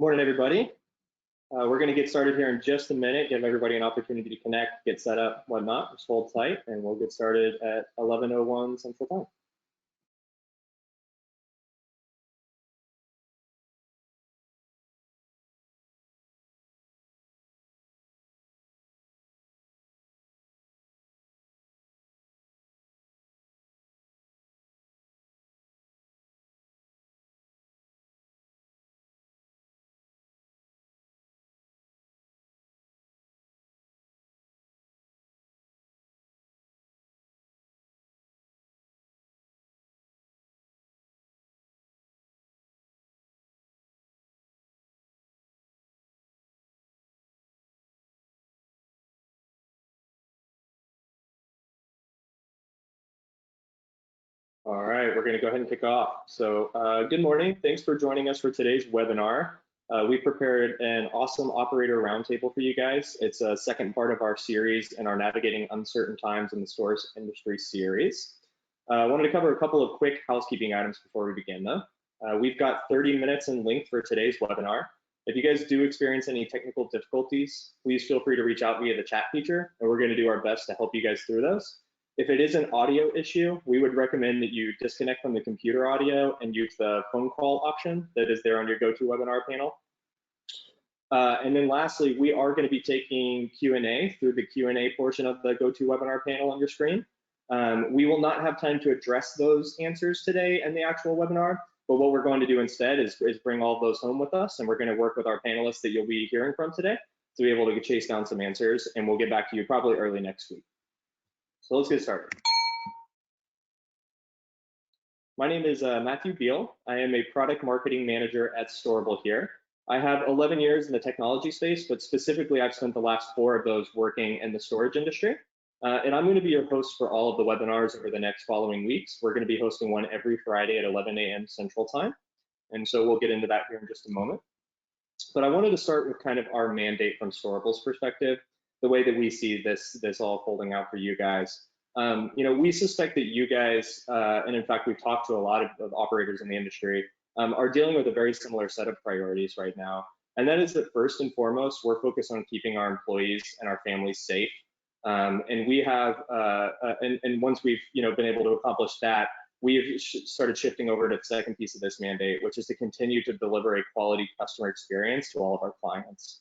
Morning, everybody. We're going to get started here in just a minute, give everybody an opportunity to connect, get set up, whatnot. Just hold tight, and we'll get started at 11:01 Central Time. All right, we're going to go ahead and kick off. So good morning. Thanks for joining us for today's webinar. We prepared an awesome operator roundtable for you guys. It's a second part of our series in our Navigating Uncertain Times in the Storage Industry series. I wanted to cover a couple of quick housekeeping items before we begin, though. We've got 30 minutes in length for today's webinar. If you guys do experience any technical difficulties, please feel free to reach out via the chat feature, and we're going to do our best to help you guys through those. If it is an audio issue, we would recommend that you disconnect from the computer audio and use the phone call option that is there on your GoToWebinar panel. And then lastly, we are going to be taking Q&A through the Q&A portion of the GoToWebinar panel on your screen. We will not have time to address those answers today in the actual webinar, but what we're going to do instead is bring all of those home with us, and we're going to work with our panelists that you'll be hearing from today to be able to chase down some answers, and we'll get back to you probably early next week. So let's get started. My name is Matthew Beal. I am a product marketing manager at Storable here. I have 11 years in the technology space, but specifically I've spent the last 4 of those working in the storage industry. And I'm going to be your host for all of the webinars over the next following weeks. We're going to be hosting one every Friday at 11 a.m. Central Time. And so we'll get into that here in just a moment. But I wanted to start with kind of our mandate from Storable's perspective, the way that we see this all folding out for you guys. We suspect that you guys, and in fact, we've talked to a lot of operators in the industry, are dealing with a very similar set of priorities right now. And that is that first and foremost, we're focused on keeping our employees and our families safe. And we have, and once we've been able to accomplish that, we've started shifting over to the second piece of this mandate, which is to continue to deliver a quality customer experience to all of our clients.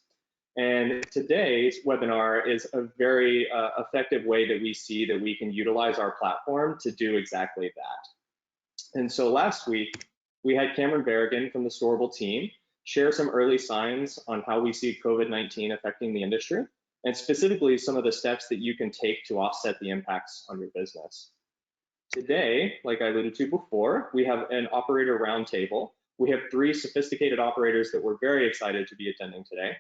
And today's webinar is a very effective way that we see that we can utilize our platform to do exactly that. And so last week, we had Cameron Berrigan from the Storable team share some early signs on how we see COVID-19 affecting the industry, and specifically some of the steps that you can take to offset the impacts on your business. Today, like I alluded to before, we have an operator roundtable. We have 3 sophisticated operators that we're very excited to be attending today.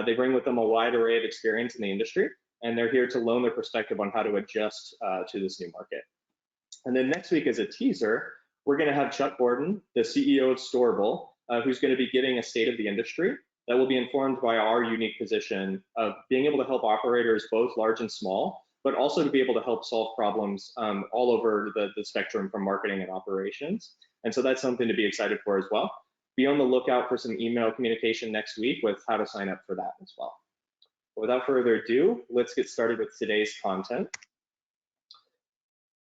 They bring with them a wide array of experience in the industry, and they're here to loan their perspective on how to adjust to this new market. And then next week, as a teaser, we're going to have Chuck Gordon, the CEO of Storable, who's going to be giving a state of the industry that will be informed by our unique position of being able to help operators, both large and small, but also to be able to help solve problems all over the spectrum from marketing and operations. And so that's something to be excited for as well. Be on the lookout for some email communication next week with how to sign up for that as well. But without further ado, let's get started with today's content.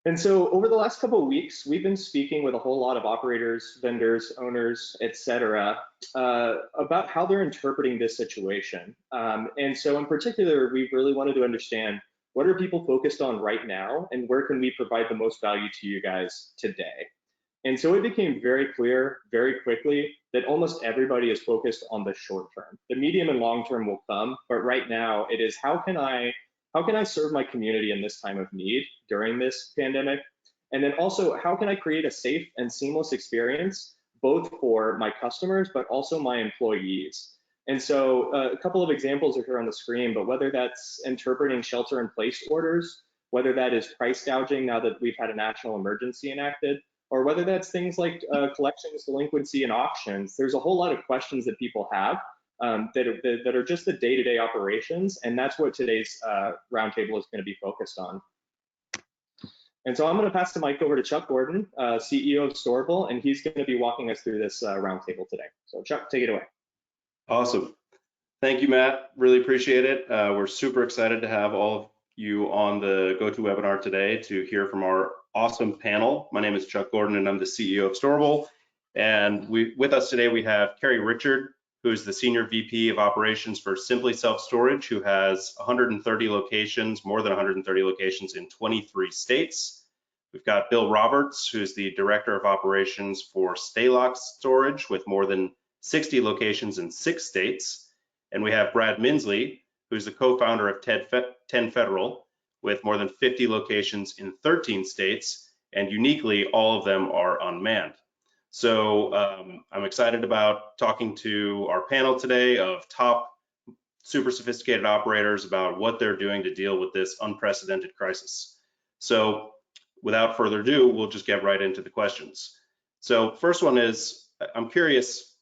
And so over the last couple of weeks, we've been speaking with a whole lot of operators, vendors, owners, etc., about how they're interpreting this situation. And so in particular, we really wanted to understand what are people focused on right now, and where can we provide the most value to you guys today? And so it became very clear very quickly that almost everybody is focused on the short term. The medium and long term will come, but right now it is how can I serve my community in this time of need during this pandemic? And then also, how can I create a safe and seamless experience, both for my customers, but also my employees? And so a couple of examples are here on the screen, but whether that's interpreting shelter-in-place orders, whether that is price gouging now that we've had a national emergency enacted, or whether that's things like collections, delinquency, and auctions, there's a whole lot of questions that people have that are just the day-to-day operations, and that's what today's roundtable is going to be focused on. And so I'm going to pass the mic over to Chuck Gordon, CEO of Storable, and he's going to be walking us through this roundtable today. So Chuck, take it away. Awesome. Thank you, Matt. Really appreciate it. We're super excited to have all of you on the GoToWebinar today to hear from our awesome panel. My name is Chuck Gordon, and I'm the CEO of Storable. And with us today, we have Kerry Richard, who is the Senior VP of Operations for Simply Self Storage, who has 130 locations, more than 130 locations in 23 states. We've got Bill Roberts, who's the Director of Operations for StayLock Storage with more than 60 locations in 6 states. And we have Brad Minsely, who's the co-founder of 10 Federal with more than 50 locations in 13 states, and uniquely, all of them are unmanned. So I'm excited about talking to our panel today of top super sophisticated operators about what they're doing to deal with this unprecedented crisis. So without further ado, we'll just get right into the questions. So first one is, I'm curious,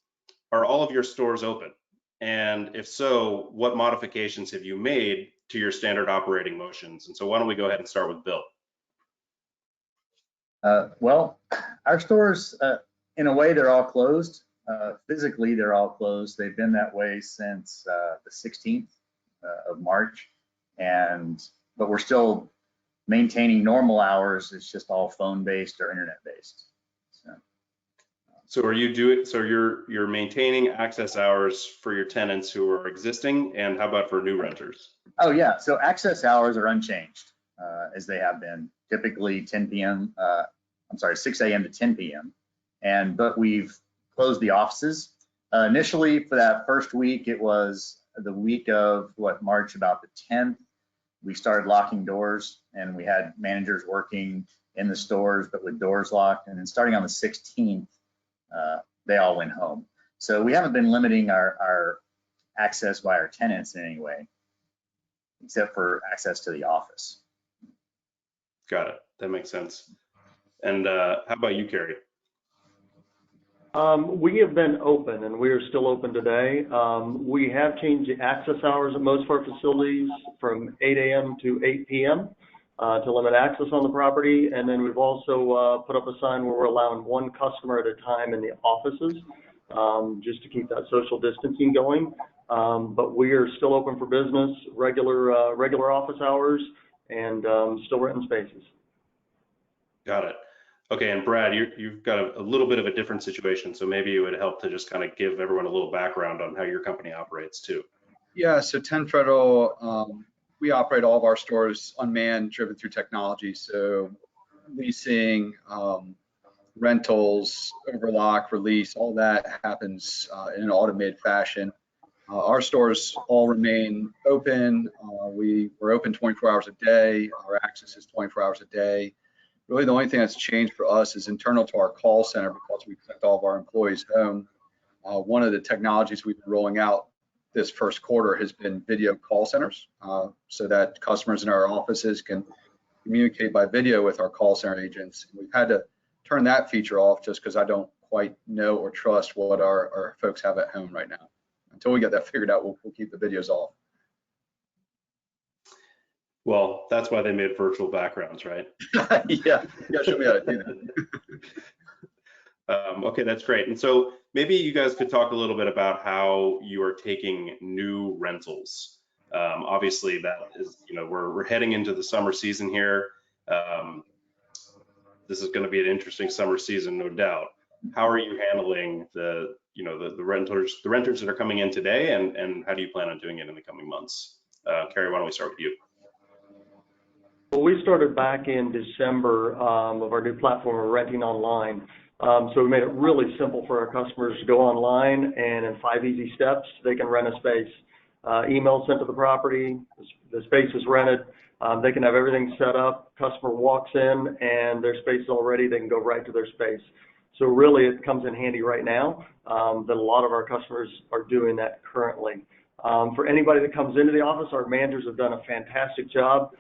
are all of your stores open? And if so, what modifications have you made to your standard operating motions? And so why don't we go ahead and start with Bill? Well, our stores, in a way, they're all closed. Physically, they're all closed. They've been that way since the 16th of March, but we're still maintaining normal hours. It's just all phone-based or internet-based. So are you doing? So you're maintaining access hours for your tenants who are existing, and how about for new renters? Oh yeah, so access hours are unchanged as they have been. Typically 10 p.m. I'm sorry, 6 a.m. to 10 p.m. But we've closed the offices. Initially, for that first week, it was the week of March, about the 10th. We started locking doors, and we had managers working in the stores, but with doors locked. And then starting on the 16th. They all went home. So we haven't been limiting our access by our tenants in any way, except for access to the office. Got it. That makes sense. And how about you, Kerry? We have been open, and we are still open today. We have changed the access hours at most of our facilities from 8 a.m. to 8 p.m. To limit access on the property, and then we've also put up a sign where we're allowing one customer at a time in the offices, just to keep that social distancing going. But we are still open for business, regular office hours, and still renting spaces. Got it. Okay, and Brad, you've got a little bit of a different situation, so maybe it would help to just kind of give everyone a little background on how your company operates too. Yeah, so 10 Federal, we operate all of our stores unmanned, driven through technology. So leasing, rentals, overlock, release, all that happens in an automated fashion. Our stores all remain open. We're open 24 hours a day. Our access is 24 hours a day. Really, the only thing that's changed for us is internal to our call center, because we sent all of our employees home. One of the technologies we've been rolling out this first quarter has been video call centers, so that customers in our offices can communicate by video with our call center agents. We've had to turn that feature off just because I don't quite know or trust what our folks have at home right now. Until we get that figured out, we'll keep the videos off. Well, that's why they made virtual backgrounds, right? Yeah, show me how to do that. Okay, that's great. And so maybe you guys could talk a little bit about how you are taking new rentals. Obviously, that is, we're heading into the summer season here. This is going to be an interesting summer season, no doubt. How are you handling the renters that are coming in today, and how do you plan on doing it in the coming months? Kerry, why don't we start with you? Well, we started back in December of our new platform of renting online. So we made it really simple for our customers to go online, and in 5 easy steps, they can rent a space. Email sent to the property, the space is rented. They can have everything set up. Customer walks in, and their space is all ready. They can go right to their space. So really, it comes in handy right now that a lot of our customers are doing that currently. For anybody that comes into the office, our managers have done a fantastic job.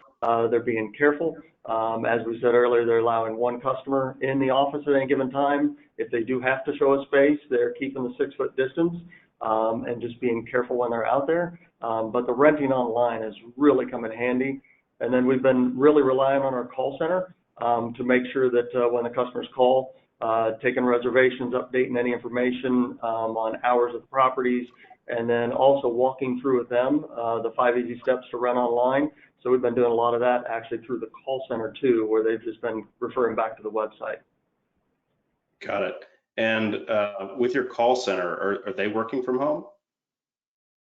They're being careful. As we said earlier, they're allowing one customer in the office at any given time. If they do have to show a space, they're keeping the 6-foot distance and just being careful when they're out there. But the renting online has really come in handy. And then we've been really relying on our call center to make sure that when the customers call, taking reservations, updating any information on hours of the properties, and then also walking through with them the 5 easy steps to rent online. So we've been doing a lot of that actually through the call center too, where they've just been referring back to the website. Got it. And with your call center, are they working from home?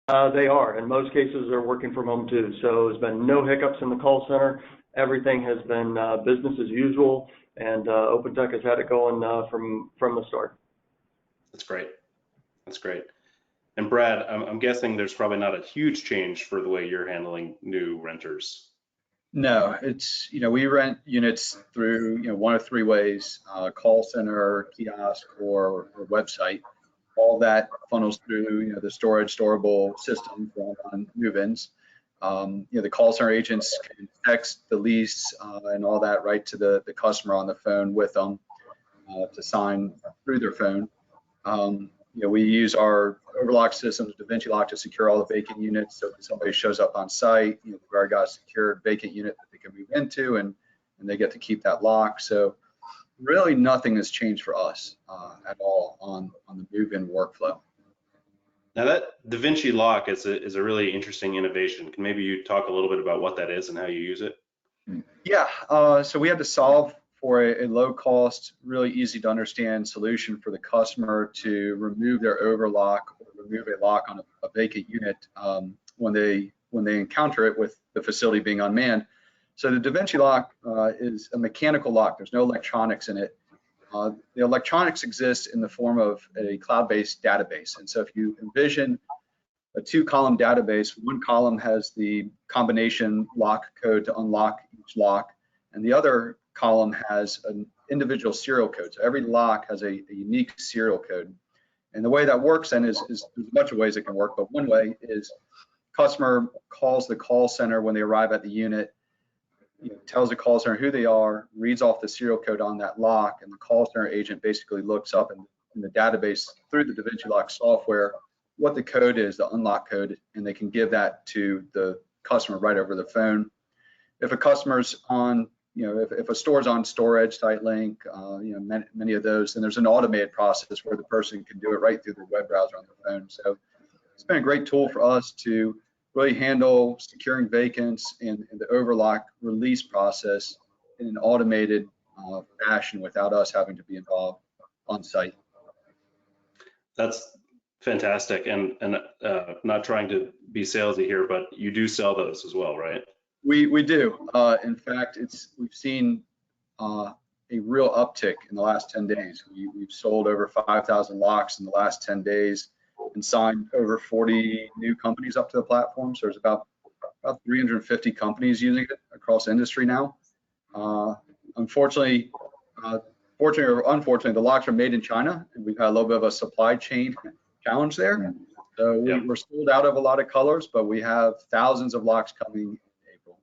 They are. In most cases, they're working from home too. So there's been no hiccups in the call center. Everything has been business as usual, and OpenTech has had it going from the start. That's great. That's great. And Brad, I'm guessing there's probably not a huge change for the way you're handling new renters. No, it's, we rent units through, one of three ways, call center, kiosk, or website. All that funnels through, the storable system for online move-ins. The call center agents can text the lease and all that right to the customer on the phone with them to sign through their phone. We use our overlock systems, DaVinci Lock, to secure all the vacant units. So if somebody shows up on site, we've already got a secured vacant unit that they can move into, and they get to keep that lock. So really nothing has changed for us at all on the move-in workflow. Now that DaVinci Lock is a really interesting innovation. Can maybe you talk a little bit about what that is and how you use it? Yeah, so we had to solve for a low-cost, really easy to understand solution for the customer to remove their overlock or remove a lock on a vacant unit when they encounter it with the facility being unmanned. So the DaVinci Lock is a mechanical lock. There's no electronics in it. The electronics exist in the form of a cloud-based database. And so if you envision a two-column database, one column has the combination lock code to unlock each lock, and the other column has an individual serial code. So every lock has a unique serial code. And the way that works then is there's a bunch of ways it can work, but one way is customer calls the call center when they arrive at the unit, tells the call center who they are, reads off the serial code on that lock, and the call center agent basically looks up in the database through the DaVinci Lock software what the code is, the unlock code, and they can give that to the customer right over the phone. If a customer's on, if a store's on storage, SiteLink, many of those, then there's an automated process where the person can do it right through their web browser on their phone. So it's been a great tool for us to really handle securing vacants and the overlock release process in an automated fashion without us having to be involved on site. That's fantastic. And not trying to be salesy here, but you do sell those as well, right? We do. In fact, we've seen a real uptick in the last 10 days. We've sold over 5,000 locks in the last 10 days and signed over 40 new companies up to the platform. So there's about 350 companies using it across the industry now. Unfortunately, fortunately or unfortunately, the locks are made in China, and we've had a little bit of a supply chain challenge there. So we're sold out of a lot of colors, but we have thousands of locks coming in April.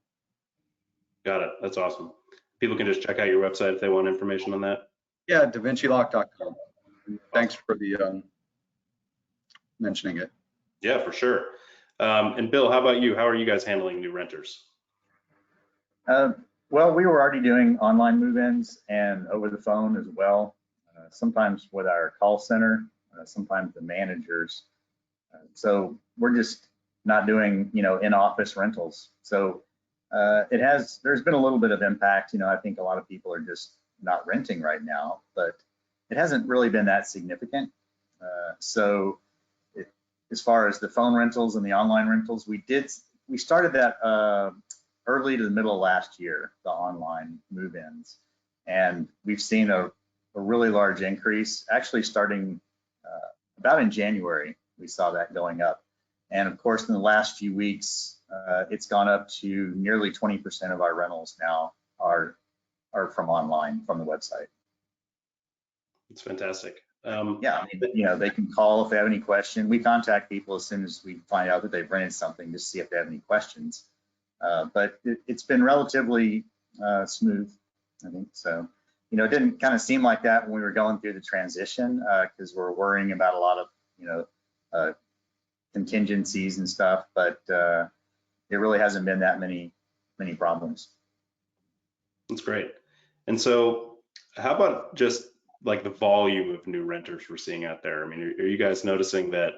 Got it. That's awesome. People can just check out your website if they want information on that. Yeah, DaVinciLock.com. Thanks for the mentioning it. Yeah, for sure. And Bill, how about you? How are you guys handling new renters? Well, we were already doing online move-ins and over the phone as well. Sometimes with our call center, sometimes the managers. So we're just not doing, in-office rentals. So there's been a little bit of impact. I think a lot of people are just not renting right now, but it hasn't really been that significant. As far as the phone rentals and the online rentals, we started that early to the middle of last year, the online move-ins, and we've seen a really large increase. Actually, starting about in January, we saw that going up, and of course, in the last few weeks, it's gone up to nearly 20% of our rentals now are from online, from the website. It's fantastic. Yeah, they can call if they have any question. We contact people as soon as we find out that they've rented something, just to see if they have any questions. But it's been relatively smooth, I think. So, it didn't kind of seem like that when we were going through the transition because we're worrying about a lot of, contingencies and stuff. But it really hasn't been that many problems. That's great. And so, how about just like the volume of new renters we're seeing out there? I mean, are you guys noticing that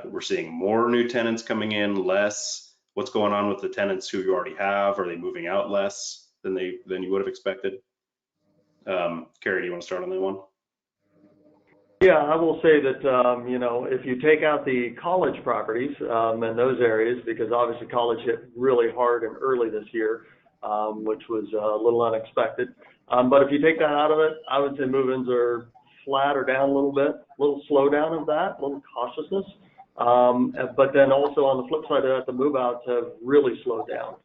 We're seeing more new tenants coming in, less. What's going on with the tenants who you already have? Are they moving out less than you would have expected? Kerry, do you want to start on that one? Yeah, I will say that, you know, if you take out the college properties in those areas, because obviously college hit really hard and early this year, which was a little unexpected. But if you take that out of it, I would say move-ins are flat or down a little bit, a little slowdown of that, a little cautiousness. But then also on the flip side of that, the move-outs have really slowed down.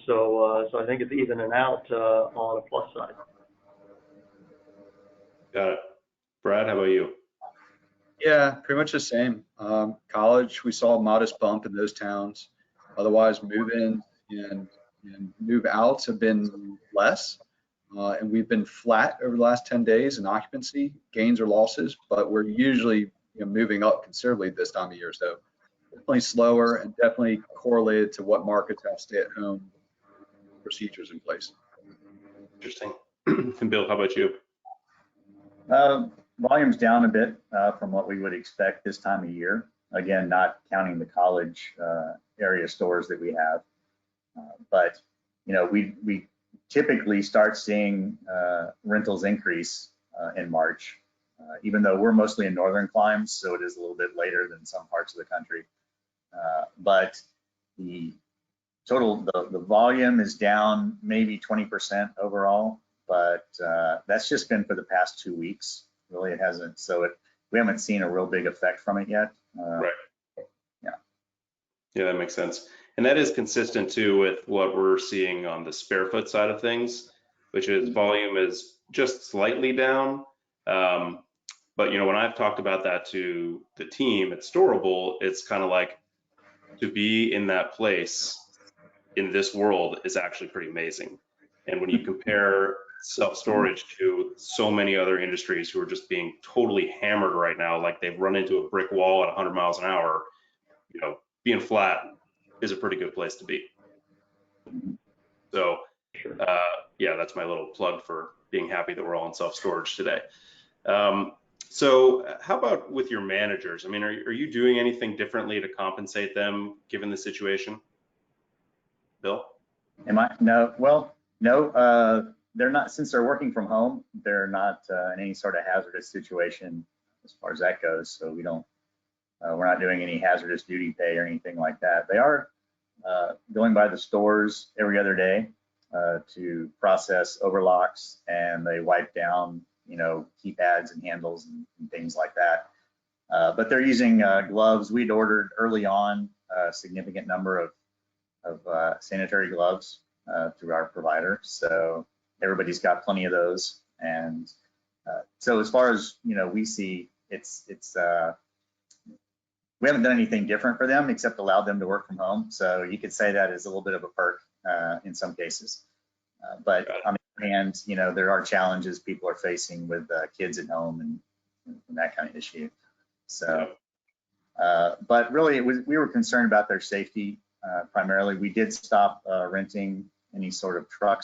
So I think it's evening out on a plus side. Got it. Brad, how about you? Yeah, pretty much the same. College, we saw a modest bump in those towns. Otherwise, move-in and move-outs have been less. And we've been flat over the last 10 days in occupancy, gains or losses, but we're usually moving up considerably this time of year. So definitely slower and definitely correlated to what markets have stay-at-home procedures in place. Interesting. And Bill, how about you? Volume's down a bit from what we would expect this time of year. Again, not counting the college area stores that we have. But, you know, we typically start seeing rentals increase in March, even though we're mostly in northern climes, so it is a little bit later than some parts of the country. But the total, the volume is down maybe 20% overall, but that's just been for the past 2 weeks. Really, it hasn't. So we haven't seen a real big effect from it yet. Right. Yeah. Yeah, that makes sense. And that is consistent too with what we're seeing on the square foot side of things, which is volume is just slightly down. But you know, when I've talked about that to the team at Storable, it's kind of like to be in that place in this world is actually pretty amazing. And when you compare self-storage to so many other industries who are just being totally hammered right now, like they've run into a brick wall at 100 miles an hour, you know, being flat is a pretty good place to be. So yeah, that's my little plug for being happy that we're all in self-storage today. So how about with your managers? I mean, are you doing anything differently to compensate them given the situation? Bill? Am I? No, well, no, they're not, since they're working from home, they're not in any sort of hazardous situation as far as that goes. So we don't, we're not doing any hazardous duty pay or anything like that. They are going by the stores every other day to process overlocks, and they wipe down, you know, keypads and handles and things like that. But they're using gloves. We'd ordered early on a significant number of sanitary gloves through our provider. So everybody's got plenty of those. And so as far as, you know, we see, we haven't done anything different for them except allowed them to work from home. So you could say that is a little bit of a perk in some cases. But on the other hand, you know, there are challenges people are facing with kids at home and that kind of issue. So, but really, we were concerned about their safety primarily. We did stop renting any sort of truck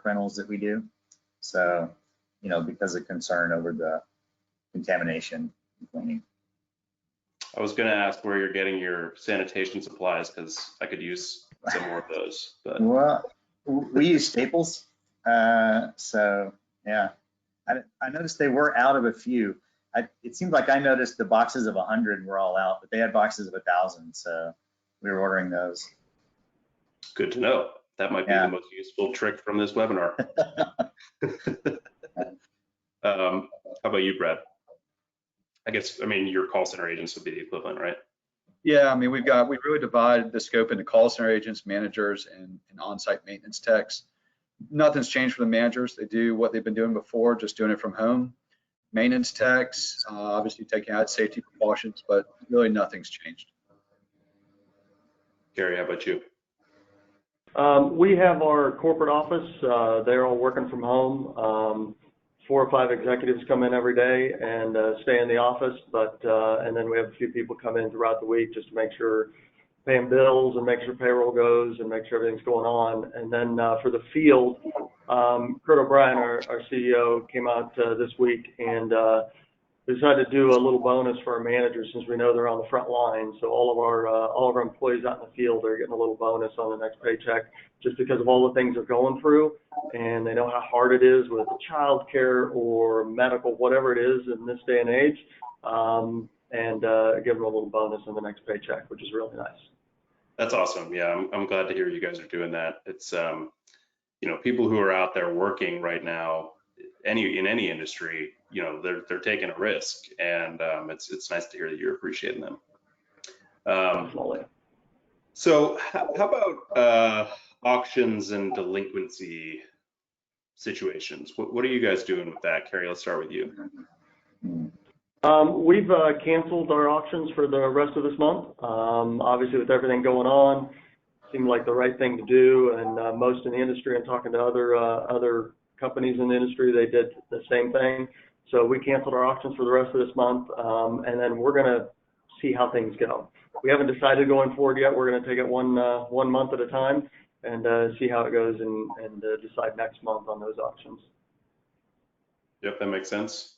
rentals that we do. So, you know, because of concern over the contamination and cleaning. I was going to ask where you're getting your sanitation supplies because I could use some more of those. But well, we use Staples. So yeah, I noticed they were out of a few. It seemed like I noticed the boxes of 100 were all out, but they had boxes of 1,000. So we were ordering those. Good to know. That might be the most useful trick from this webinar. How about you, Brad? I guess, I mean, your call center agents would be the equivalent, right? Yeah, I mean, we really divided the scope into call center agents, managers, and on-site maintenance techs. Nothing's changed for the managers. They do what they've been doing before, just doing it from home. Maintenance techs, obviously taking out safety precautions, but really nothing's changed. Gary, how about you? We have our corporate office. They're all working from home. 4 or 5 executives come in every day and stay in the office, but and then we have a few people come in throughout the week just to make sure paying bills and make sure payroll goes and make sure everything's going on. And then for the field, Kurt O'Brien, our CEO, came out this week and we decided to do a little bonus for our managers since we know they're on the front line. So all of our employees out in the field are getting a little bonus on the next paycheck just because of all the things they're going through, and they know how hard it is with child care or medical, whatever it is in this day and age, and give them a little bonus on the next paycheck, which is really nice. That's awesome. Yeah, I'm glad to hear you guys are doing that. It's you know, people who are out there working right now, in any industry, you know, they're taking a risk, and it's nice to hear that you're appreciating them. Definitely. So how about auctions and delinquency situations? What are you guys doing with that? Kerry, let's start with you. We've canceled our auctions for the rest of this month. Obviously, with everything going on, seemed like the right thing to do, and most in the industry, and talking to other companies in the industry, they did the same thing. So we canceled our auctions for the rest of this month, and then we're going to see how things go. We haven't decided going forward yet. We're going to take it one month at a time and see how it goes, and decide next month on those auctions. Yep, that makes sense.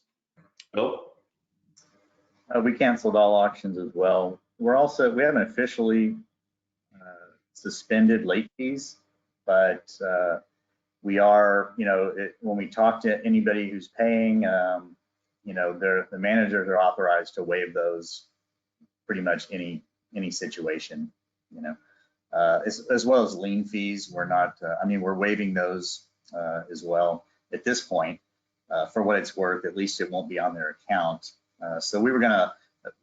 Bill? We canceled all auctions as well. We haven't officially suspended late fees, but we are, you know, when we talk to anybody who's paying, you know, the managers are authorized to waive those pretty much any situation, you know, as well as lien fees. We're not, I mean, we're waiving those as well at this point. For what it's worth, at least it won't be on their account. So we were gonna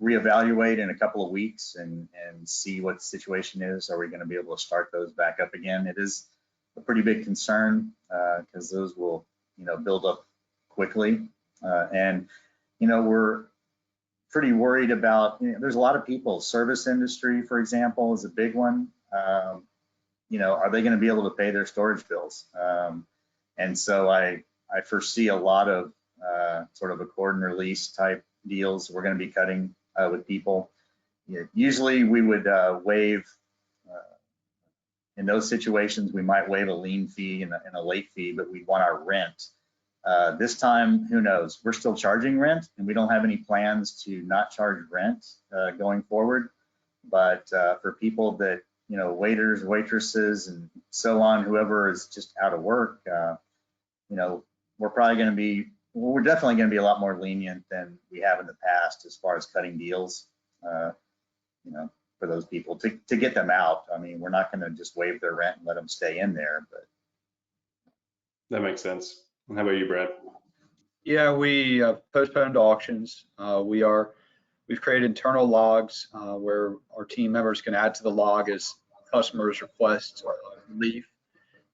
reevaluate in a couple of weeks and see what the situation is. Are we gonna be able to start those back up again? It is a pretty big concern because those will, you know, build up quickly. And, you know, we're pretty worried about, you know, there's a lot of people, service industry, for example, is a big one. You know, are they going to be able to pay their storage bills? And so I foresee a lot of sort of accord and release type deals we're going to be cutting with people. Usually we would waive, in those situations, we might waive a lien fee and a late fee, but we'd want our rent. This time, who knows? We're still charging rent, and we don't have any plans to not charge rent going forward. But for people that, you know, waiters, waitresses, and so on, whoever is just out of work, you know, we're definitely going to be a lot more lenient than we have in the past as far as cutting deals, you know, for those people to get them out. I mean, we're not going to just waive their rent and let them stay in there, but. That makes sense. How about you, Brad? Yeah, we postponed auctions. We've created internal logs where our team members can add to the log as customers request relief.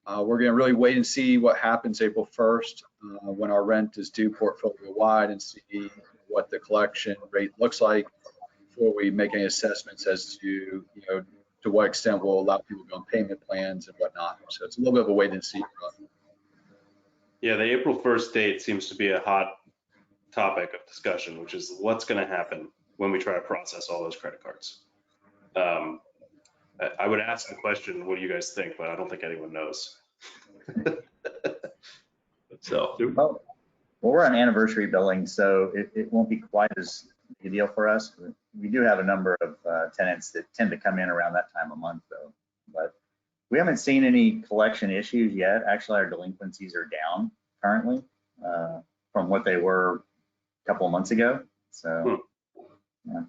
We're going to really wait and see what happens April 1st when our rent is due portfolio wide, and see what the collection rate looks like before we make any assessments as to, you know, to what extent we'll allow people to go on payment plans and whatnot. So it's a little bit of a wait and see for us. Yeah, the April 1st date seems to be a hot topic of discussion, which is what's going to happen when we try to process all those credit cards. I would ask the question, what do you guys think? But I don't think anyone knows. So, well, we're on anniversary billing, so it won't be quite as big a deal for us. We do have a number of tenants that tend to come in around that time of month, though. But we haven't seen any collection issues yet. Actually, our delinquencies are down currently from what they were a couple of months ago. So, yeah.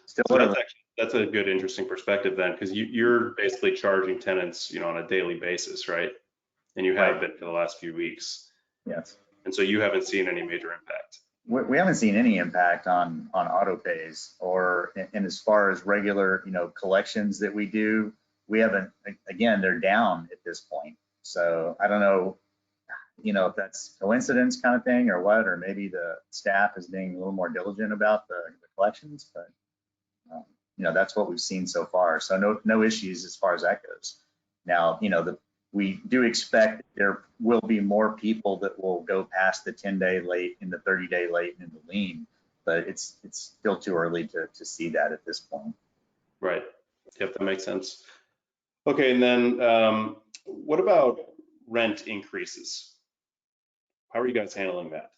Still, so that's a good, interesting perspective then, because you're basically charging tenants, you know, on a daily basis, right? And you have been for the last few weeks. Yes. And so you haven't seen any major impact. We haven't seen any impact on auto pays, or and as far as regular, you know, collections that we do, we haven't. Again, they're down at this point. So I don't know, you know, if that's coincidence kind of thing or what, or maybe the staff is being a little more diligent about the collections, but you know, that's what we've seen so far. So no issues as far as that goes. Now, you know, we do expect there will be more people that will go past the 10-day late and the 30-day late and the lien, but it's still too early to see that at this point. Right. Yep, that makes sense. Okay, and then what about rent increases? How are you guys handling that?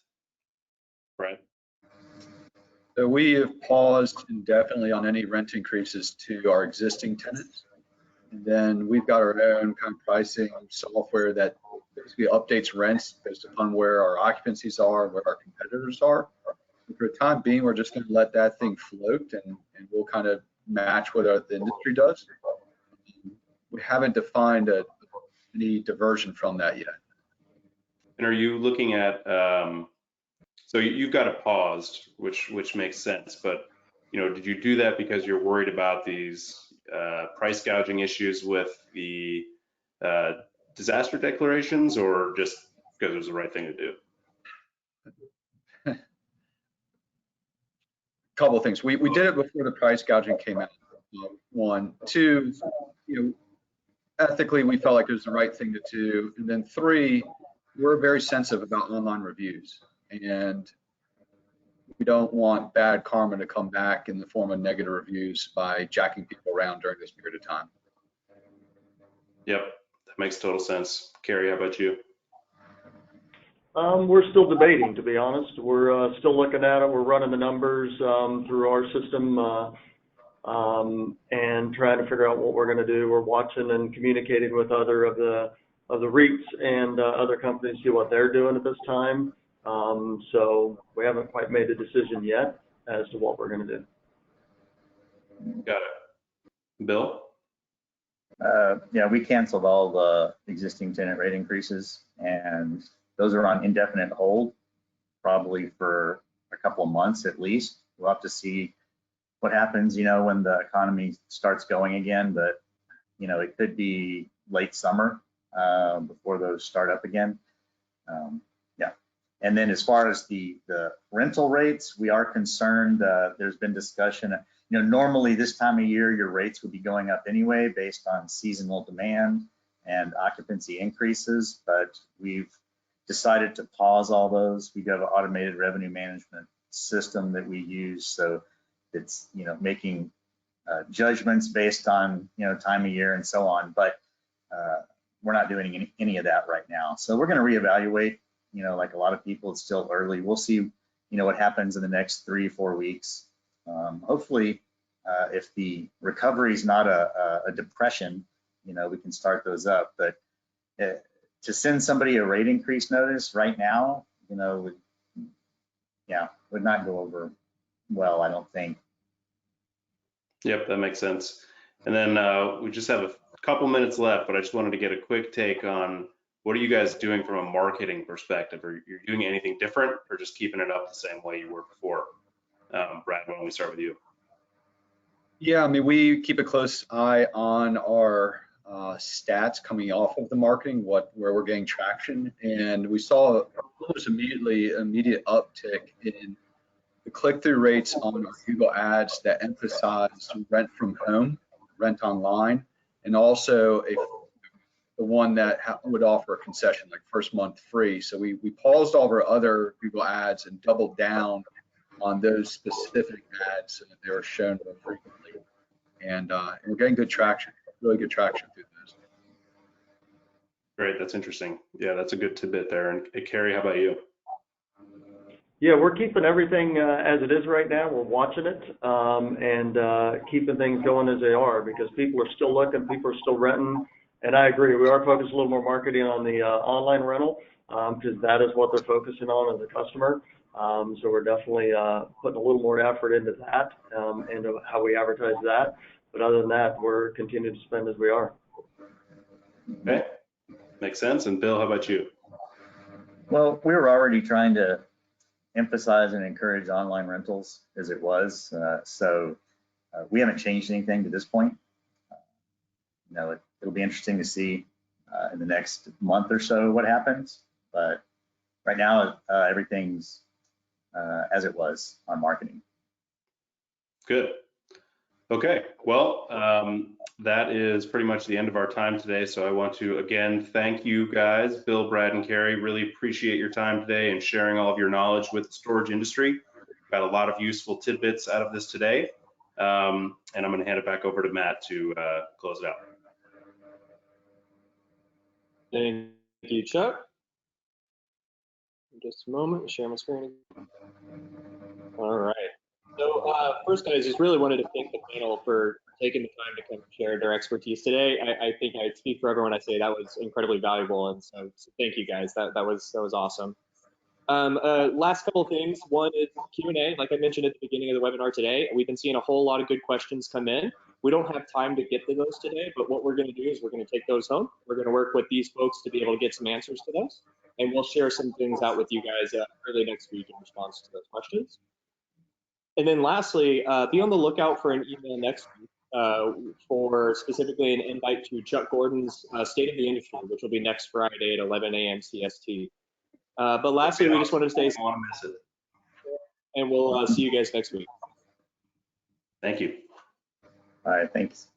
Right. So we have paused indefinitely on any rent increases to our existing tenants. And then we've got our own kind of pricing software that basically updates rents based upon where our occupancies are, where our competitors are. And for the time being, we're just going to let that thing float, and we'll kind of match what the industry does. We haven't defined any diversion from that yet. And are you looking at, so you've got it paused, which makes sense, but did you do that because you're worried about these price gouging issues with the disaster declarations, or just because it was the right thing to do? Couple of things. We did it before the price gouging came out. One, two, ethically we felt like it was the right thing to do, and then three, we're very sensitive about online reviews, and we don't want bad karma to come back in the form of negative reviews by jacking people around during this period of time. Yep, that makes total sense. Kerry, how about you? We're still debating, to be honest. We're still looking at it. We're running the numbers through our system and trying to figure out what we're going to do. We're watching and communicating with other of the REITs and other companies to see what they're doing at this time. So we haven't quite made a decision yet as to what we're going to do. Got it. Bill? Yeah, we canceled all the existing tenant rate increases, and those are on indefinite hold, probably for a couple of months at least. We'll have to see what happens, when the economy starts going again, but, it could be late summer before those start up again. Yeah. And then as far as the rental rates, we are concerned, there's been discussion, normally this time of year, your rates would be going up anyway based on seasonal demand and occupancy increases, but we've decided to pause all those. We have an automated revenue management system that we use, so it's making judgments based on time of year and so on. But we're not doing any of that right now. So we're going to reevaluate. Like a lot of people, it's still early. We'll see what happens in the next 3-4 weeks. Hopefully, if the recovery is not a depression, we can start those up. But to send somebody a rate increase notice right now, would not go over well, I don't think. Yep, that makes sense. And then we just have a couple minutes left, but I just wanted to get a quick take on what are you guys doing from a marketing perspective? Are you doing anything different, or just keeping it up the same way you were before? Brad, why don't we start with you? Yeah, I mean, we keep a close eye on our stats coming off of the marketing, where we're getting traction, and we saw almost immediate uptick in the click-through rates on our Google ads that emphasize rent from home, rent online, and also the one that would offer a concession like first month free. So we paused all of our other Google ads and doubled down on those specific ads so that they were shown more frequently. And we're getting good traction, really good traction through those. Great, that's interesting. Yeah, that's a good tidbit there. And Kerry, how about you? Yeah, we're keeping everything as it is right now. We're watching it and keeping things going as they are, because people are still looking, people are still renting. And I agree, we are focused a little more marketing on the online rental because that is what they're focusing on as a customer. So we're definitely putting a little more effort into that and how we advertise that. But other than that, we're continuing to spend as we are. Okay, makes sense. And Bill, how about you? Well, we were already trying to emphasize and encourage online rentals as it was. So we haven't changed anything to this point. It'll be interesting to see in the next month or so what happens. But right now, everything's as it was on marketing. Good. Okay, well, that is pretty much the end of our time today. So I want to again thank you guys, Bill, Brad, and Kerry. Really appreciate your time today and sharing all of your knowledge with the storage industry. Got a lot of useful tidbits out of this today. And I'm going to hand it back over to Matt to close it out. Thank you, Chuck. Just a moment, share my screen. All right. So first, guys, just really wanted to thank the panel for taking the time to come share their expertise today. I think I speak for everyone I say that was incredibly valuable, and so thank you guys. That was awesome. Last couple of things. One is Q&A. Like I mentioned at the beginning of the webinar today, we've been seeing a whole lot of good questions come in. We don't have time to get to those today, but what we're going to do is we're going to take those home. We're going to work with these folks to be able to get some answers to those, and we'll share some things out with you guys early next week in response to those questions. And then lastly, be on the lookout for an email next week for specifically an invite to Chuck Gordon's State of the Industry, which will be next Friday at 11 a.m. CST. But lastly, we just want to stay safe, want to miss it. and we'll see you guys next week. Thank you. All right, thanks.